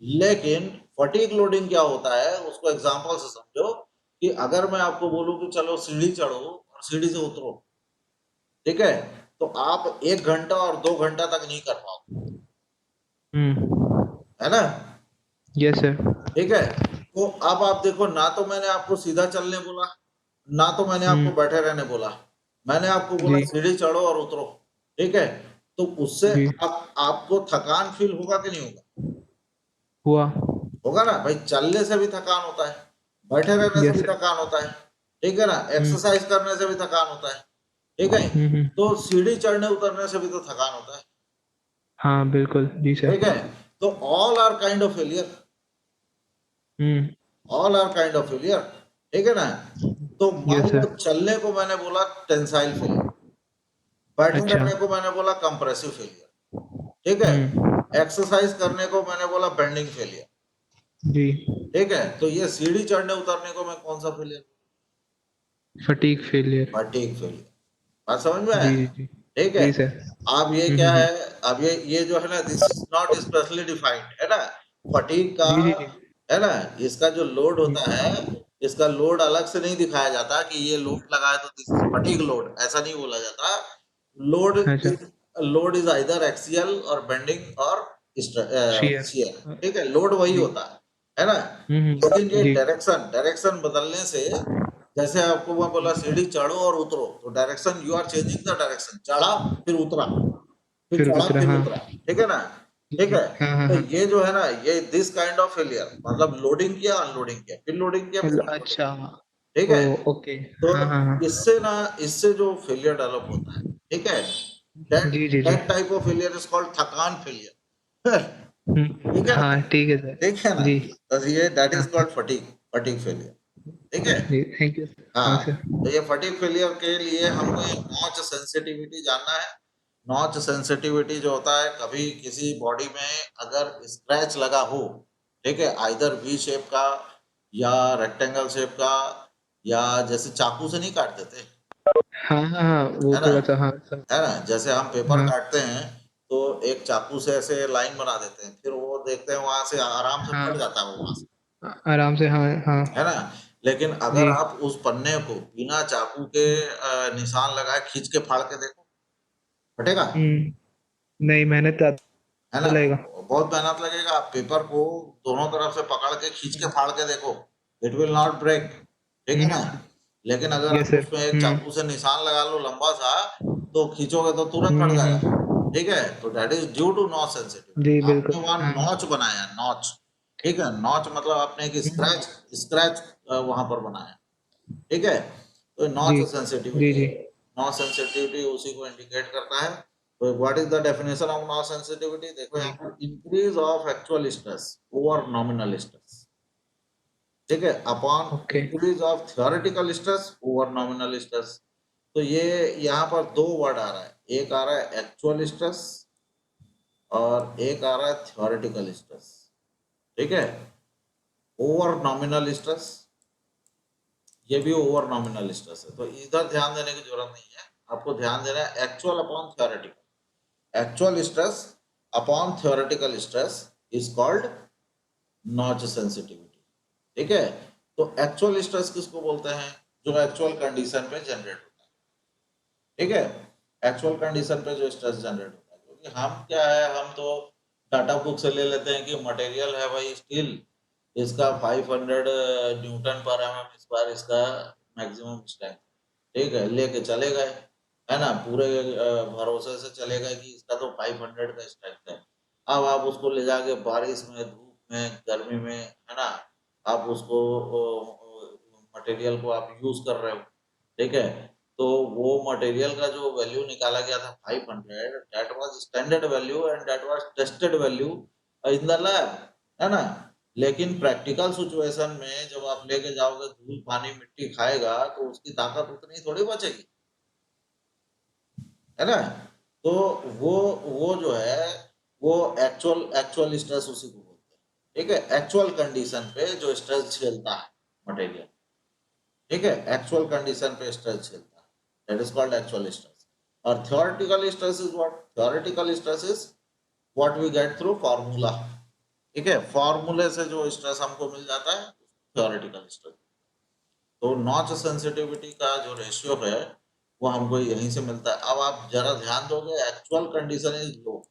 लेकिन फटीग लोडिंग क्या होता है, उसको एग्जांपल से समझो कि अगर मैं आपको बोलूं कि चलो सीढ़ी चढ़ो और सीढ़ी से उतरो, ठीक है, तो आप 1 घंटा और 2 घंटा तक नहीं कर पाओगे, है ना, यस सर। ठीक है। तो अब आप देखो, ना तो मैंने आपको सीधा चलने बोला, ना तो मैंने आपको बैठे रहने बोला, मैंने आपको बोला जी सीढ़ी चढ़ो और उतरो, ठीक है। तो उससे जी आपको थकान फील होगा कि नहीं होगा? हुआ। होगा ना भाई, चलने से भी थकान होता है, बैठे रहने से यस भी सर। थकान होता है, ठीक है ना, हम्म एक्सरसाइज करने से भी थकान होता है, ठीक है। हम्म। तो सीढ़ी चढ़ने उतरने से भी तो थकान होता है, हाँ बिल्कुल जी सर। ठीक है। तो all are kind of failure, hmm. All are kind of failure, ठीक है ना। तो मान यस लो सर। चलने को मैंने बोला टेंसाइल फेलियर, बैठे अच्छा। रहने को मैंने बोला कंप्रेसिव फेलियर, ठीक है, हम्म। एक्सरसाइज करने को मैंने बोला बेंडिंग फेलियर, जी। ठीक है। तो ये सीढ़ी चढ़ने उतरने को मैं कौन सा failure? Fatigue failure. Fatigue failure, बात समझ में आया? जी जी जी। ठीक है। जी सर। अब ये क्या हम्म। है, अब ये जो है ना, this is not specially defined, है ना, फटीग का, जी जी जी। है ना, इसका जो लोड होता हम्म। है, इसका लोड अलग से नहीं दिखाया जाता कि ये लोड लगा है तो दिस इज फटीग लोड, ऐसा नहीं बोला जाता। लोड अच्छा। Is load is either axial और बेंडिंग और शेयर। शियर, ठीक है, लोड वही जी। होता है ना। लेकिन ये जी। डायरेक्शन डायरेक्शन बदलने से, जैसे आपको मैं बोला सीढ़ी चढ़ो और उतरो, तो direction, you are changing the direction, चढ़ा फिर उतरा, फिर फिर चढ़ा उतरा, फिर हाँ। उतरा, ठीक है ना, जी ठीक जी। है। हाँ हाँ तो हाँ। ये जो है ना, ये दिस काइंड ऑफ फेलियर, मतलब लोडिंग किया अनलोडिंग किया फिर लोडिंग किया फिर अनलोडिंग, अच्छा। ठीक ओ है। ओके। तो हाँ हाँ हाँ। इससे ना, इससे जो फेलियर डेवलप होता है, ठीक है, दैट जी जी जी। That type of failure is called थकान फेलियर, ठीक है ना, हाँ ठीक है सर। ठीक है ना। जी। तो ये दैट हाँ is called fatigue, fatigue failure, ठीक है। जी थैंक यू। हाँ हाँ, सर। तो ये फटीग फेलियर के लिए हमको ये नॉच सेंसिटिविटी जानना है। नॉच सेंसिटिविटी जो होता है, कभी किसी बॉडी में अगर स्क्रैच लगा हो, ठीक है, आइदर वी शेप का या रेक्टेंगल शेप का, या जैसे चाकू से नहीं काट देते, हाँ हाँ हाँ, वो है ना, थोड़ा सा, हाँ सब। है ना, जैसे हम पेपर हाँ काटते हैं तो एक चाकू से ऐसे लाइन बना देते हैं, फिर वो देखते हैं वहां से आराम से हाँ। कट जाता है वो वहां से, आराम से, हाँ हाँ। है ना। लेकिन अगर जी। आप उस पन्ने को बिना चाकू के निशान लगाए खींच के फाड़ के देखो, फटेगा, नहीं, मेहनत तो है ना, ज़्यादा लगेगा। बहुत मेहनत लगेगा। आप पेपर को दोनों तरफ से पकड़ के खींच के फाड़ के देखो, इट विल नॉट ब्रेक, ठीक है ना। लेकिन अगर यस आप सर। उसमें एक चाकू से निशान लगा लो लंबा सा, तो खींचोगे तो तुरंत कट जाएगा, ठीक है। तो that is due to notch sensitivity, जी आपने बिल्कुल, वहां हाँ। नॉच बनाया, नॉच, ठीक है, नॉच मतलब आपने एक स्क्रैच स्क्रैच वहां पर बनाया, ठीक है। तो जी नॉच जी सेंसिटिविटी, जी। नॉच सेंसिटिविटी उसी को इंडिकेट करता है। तो what is the definition of notch sensitivity, देखो यहाँ जी। पर, increase of actual stress over nominal stress, ठीक है, upon okay. Increase of theoretical stress over nominal stress. तो ये यहाँ पर दो वर्ड आ रहा है, एक आ रहा है एक्चुअल स्ट्रेस और एक आ रहा है थियोरेटिकल स्ट्रेस, ठीक है। ओवर नॉमिनल स्ट्रेस, ये भी ओवर नॉमिनल स्ट्रेस है, तो इधर ध्यान देने की जरूरत नहीं है, आपको ध्यान देना है actual upon theoretical. Actual stress upon theoretical stress is called notch sensitivity, ठीक है। तो एक्चुअल स्ट्रेस किसको बोलते हैं? जो एक्चुअल कंडीशन पे जनरेट होता है, ठीक है। एक्चुअल कंडीशन पे जो स्ट्रेस जनरेट होता है, क्योंकि हम क्या है, हम तो डाटा बुक से ले लेते हैं कि मटेरियल है भाई स्टील, इसका 500 न्यूटन पर एमएम स्क्वायर इसका मैक्सिमम स्ट्रेंथ, ठीक है, लेके चले गए, है ना, पूरे भरोसे से चले गए कि इसका तो 500 का स्ट्रेंथ है। अब आप उसको ले जाके बारिश में, धूप में, गर्मी में, है ना, आप उसको मटेरियल को आप यूज कर रहे हो, ठीक है, तो वो मटेरियल का जो वैल्यू निकाला गया था 500, that was standard value and that was tested value in the lab, है ना। लेकिन प्रैक्टिकल सिचुएशन में जब आप लेके जाओगे, धूल पानी मिट्टी खाएगा, तो उसकी ताकत उतनी थोड़ी बचेगी, है ना। तो वो जो है, वो एक्चुअल स्ट्रेस उसी को बोलते हैं, ठीक है, एक्चुअल कंडीशन पे जो स्ट्रेस झेलता है मटेरियल, ठीक है, एक्चुअल कंडीशन पे स्ट्रेस झेलता है, that is called actual stress. और theoretical stress is what? Theoretical stress is what we get through formula, ठीक है, फार्मूले से जो स्ट्रेस हमको मिल जाता है, थ्योरेटिकल स्ट्रेस। तो नॉच सेंसिटिविटी का जो रेशियो है वो हमको यहीं से मिलता है। अब आप जरा ध्यान दोगे, एक्चुअल कंडीशन इज लो,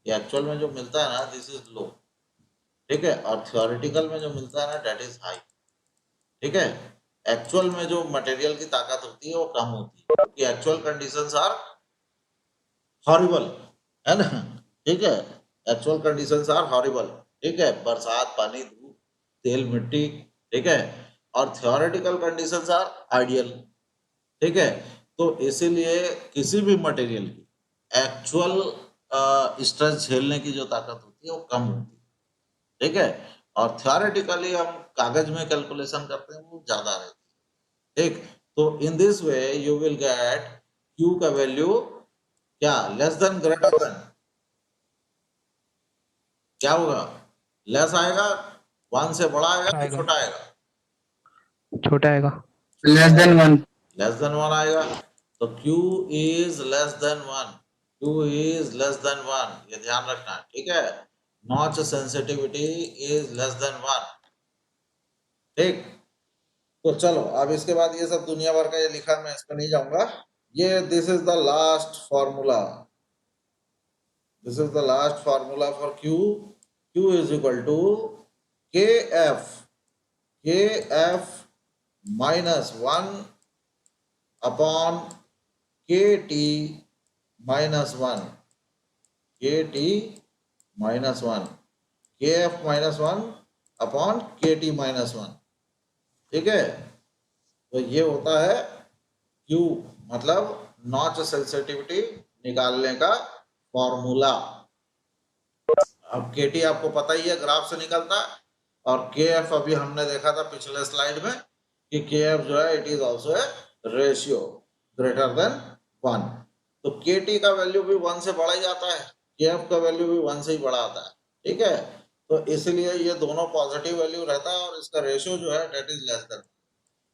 ये एक्चुअल में जो मिलता है ना, दिस इज लो, ठीक है, और थ्योरेटिकल में जो मिलता है ना, दैट इज हाई, ठीक है। एक्चुअल में जो मटेरियल की ताकत होती है वो कम होती है, क्योंकि एक्चुअल कंडीशंस आर हॉरिबल, है ना, ठीक है, एक्चुअल कंडीशंस आर हॉरिबल, ठीक है, बरसात, पानी, धूप, तेल, मिट्टी, ठीक है, और थ्योरेटिकल कंडीशंस आर आइडियल, ठीक है। तो इसीलिए किसी भी मटेरियल की एक्चुअल स्ट्रेस झेलने की जो ताकत होती है वो कम होती है, ठीक है, और थ्योरेटिकली हम कागज में कैलकुलेशन करते हैं वो ज्यादा रहती है, ठीक। तो in this way you will get Q का वैल्यू क्या, लेस देन ग्रेटर देन, क्या होगा, लेस आएगा, 1 से बड़ा आएगा कि आएगा, छोटा आएगा, छोटा आएगा। less than 1. लेस देन 1 आएगा। तो Q is less than 1, Q is less than 1, ये ध्यान रखना, ठीक है। Notch sensitivity is less than 1, ठीक। तो चलो, अब इसके बाद ये सब दुनिया भर का ये लिखा, मैं इस पर नहीं जाऊंगा। ये this is the last formula, this is the last formula for Q। Q is equal to KF, KF minus 1 upon KT minus 1, KT minus 1, KF minus 1 upon KT minus 1, ठीक है। तो ये होता है Q, मतलब नॉच सेंसिटिविटी निकालने का formula. अब KT आपको पता ही है, ग्राफ से निकलता है, और KF अभी हमने देखा था पिछले स्लाइड में कि KF जो है it is also a ratio greater than 1। तो KT का वैल्यू भी 1 से बड़ा ही आता है, KF का वैल्यू भी 1 से ही बड़ा आता है, ठीक है। तो इसलिए ये दोनों पॉजिटिव वैल्यू रहता है, और इसका रेशियो जो है डेट इज लेस देन,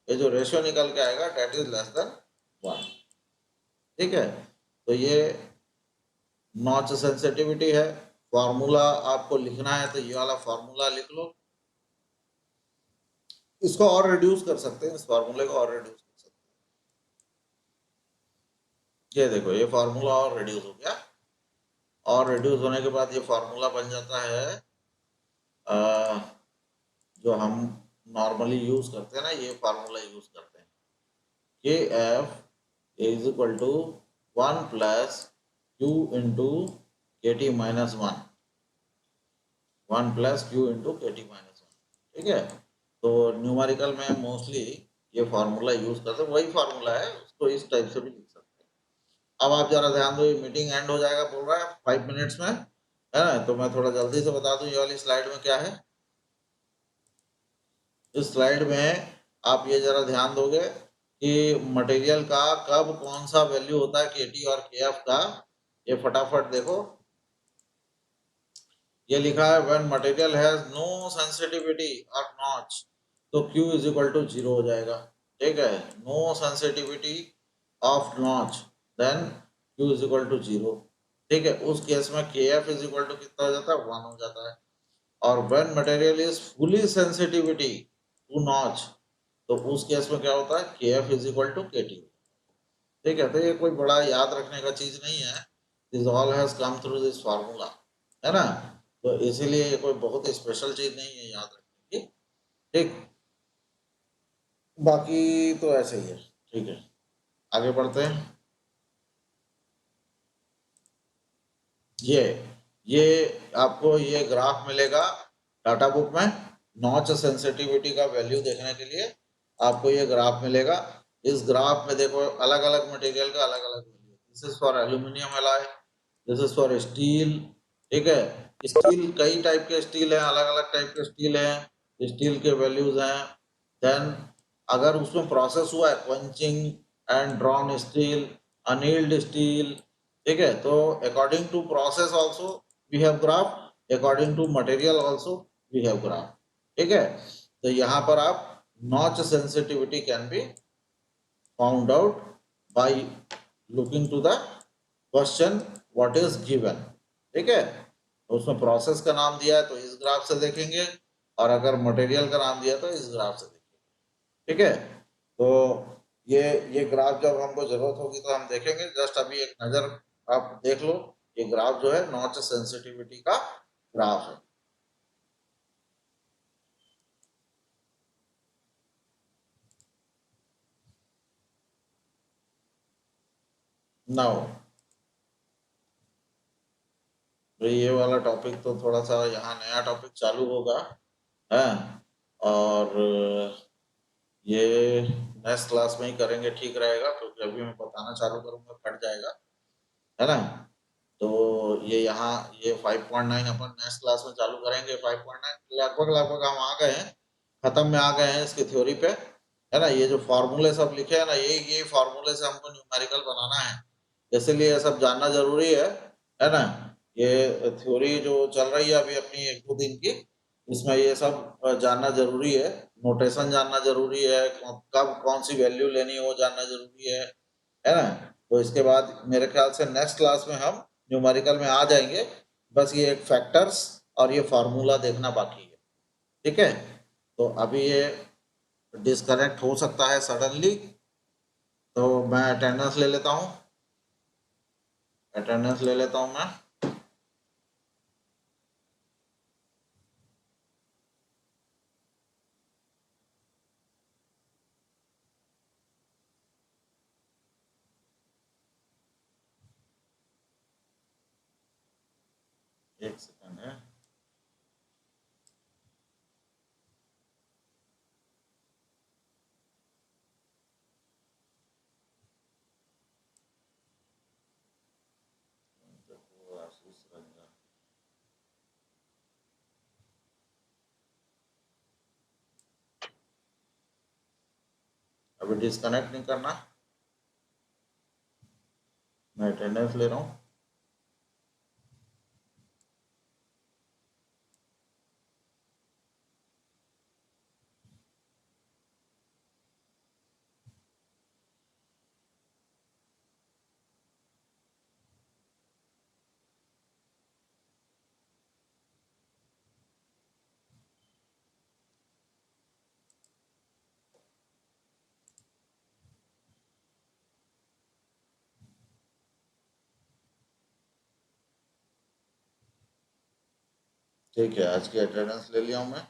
ये जो रेशियो निकल के आएगा डेट इज लेस देन 1, ठीक है। तो ये नॉच सेंसिटिविटी है। फॉर्मूला आपको लिखना है तो ये वाला फॉर्मूला लिख लो, इसको और रिड्यूस कर सकते हैं, इस फॉर्मूले को और रिड्यूस कर सकते हैं। ये देखो, ये फॉर्मूला और रिड्यूस हो गया, और रिड्यूस होने के बाद ये फॉर्मूला बन जाता है जो हम नॉर्मली यूज करते हैं ना, ये फॉर्मूला यूज करते हैं, KF is equal to 1 plus Q into KT minus 1, 1 plus Q into KT minus 1, ठीक है। तो न्यूमेरिकल में मोस्टली ये फार्मूला यूज करते हैं, वही फार्मूला है, उसको इस टाइप से भी लिख सकते हैं। अब आप जरा ध्यान दो, ये मीटिंग एंड हो जाएगा बोल रहा है 5 मिनट्स में, है ना, तो मैं थोड़ा जल्दी से बता दूं ये वाली स्लाइड में क्या है। इस स्लाइड में आप ये जरा ध्यान दोगे कि मटेरियल का कब कौन सा वैल्यू होता है KT और KF का, ये फटाफट देखो। ये लिखा है when material has no sensitivity और नॉच, तो Q इज इक्वल टू 0 हो जाएगा, ठीक है। No sensitivity of notch, then Q is equal to 0, ठीक है। उस केस में KF इज इक्वल टू कितना हो जाता है, 1 हो जाता है। और when material is fully sensitivity to notch, तो उस केस में क्या होता है, KF is equal to KT, ठीक है, तो ये कोई बड़ा याद रखने का चीज नहीं है। This all has come through this formula, है ना। तो इसीलिए ये कोई बहुत स्पेशल चीज नहीं है याद रखने की। ठीक, बाकी तो ऐसे ही है। ठीक है, आगे बढ़ते हैं। ये ये आपको ये ग्राफ मिलेगा डाटा बुक में। नॉच सेंसिटिविटी का वैल्यू देखने के लिए आपको ये ग्राफ मिलेगा। इस ग्राफ में देखो अलग अलग मटेरियल का अलग अलग value. This is for aluminium alloy, this is for steel. ठीक है, स्टील कई टाइप के स्टील है, अलग अलग टाइप के स्टील है, स्टील के वैल्यूज हैं। देन अगर उसमें प्रोसेस हुआ है quenching and drawn steel, annealed steel. ठीक है, तो according to process also we have graph, according to material also we have graph. ठीक है, तो यहाँ पर आप notch sensitivity can be found out by looking to the question what is given. ठीक है, तो उसमें प्रोसेस का नाम दिया है तो इस ग्राफ से देखेंगे, और अगर मटेरियल का नाम दिया तो इस ग्राफ से देखेंगे। ठीक है, तो ये ग्राफ जब हमको जरूरत होगी तो हम देखेंगे। जस्ट अभी एक नजर आप देख लो, ये ग्राफ जो है नॉच सेंसिटिविटी का ग्राफ है। नाउ ये वाला टॉपिक तो थोड़ा सा यहाँ नया टॉपिक चालू होगा है, और ये नेक्स्ट क्लास में ही करेंगे, ठीक रहेगा, क्योंकि अभी मैं बताना चालू करूंगा कट जाएगा, है ना। तो ये यहाँ ये 5.9 अपन नेक्स्ट क्लास में चालू करेंगे। 5.9 लगभग लगभग हम आ गए हैं, खत्म में आ गए हैं इसकी थ्योरी पे, है ना। ये जो फॉर्मूले सब लिखे हैं ना, ये फॉर्मूले से हमको न्यूमेरिकल बनाना है, इसलिए ये सब जानना जरूरी है ना। ये थ्योरी जो चल रही है अभी अपनी 1-2 दिन की, इसमें ये सब जानना जरूरी है। नोटेशन जानना जरूरी है, कब कौन सी वैल्यू लेनी है वो जानना जरूरी है ना। तो इसके बाद मेरे ख्याल से नेक्स्ट क्लास में हम न्यूमेरिकल में आ जाएंगे। बस ये एक फैक्टर्स और ये फार्मूला देखना बाकी है। ठीक है, तो अभी ये डिस्कनेक्ट हो सकता है सडनली, तो मैं अटेंडेंस ले लेता हूँ। अटेंडेंस ले लेता हूँ मैं। एक सेकंड है। अभी डिस्कनेक्ट नहीं करना, मैं अटेंडेंस ले रहा हूँ। ठीक है, आज की अटेंडेंस ले लिया हूँ मैं।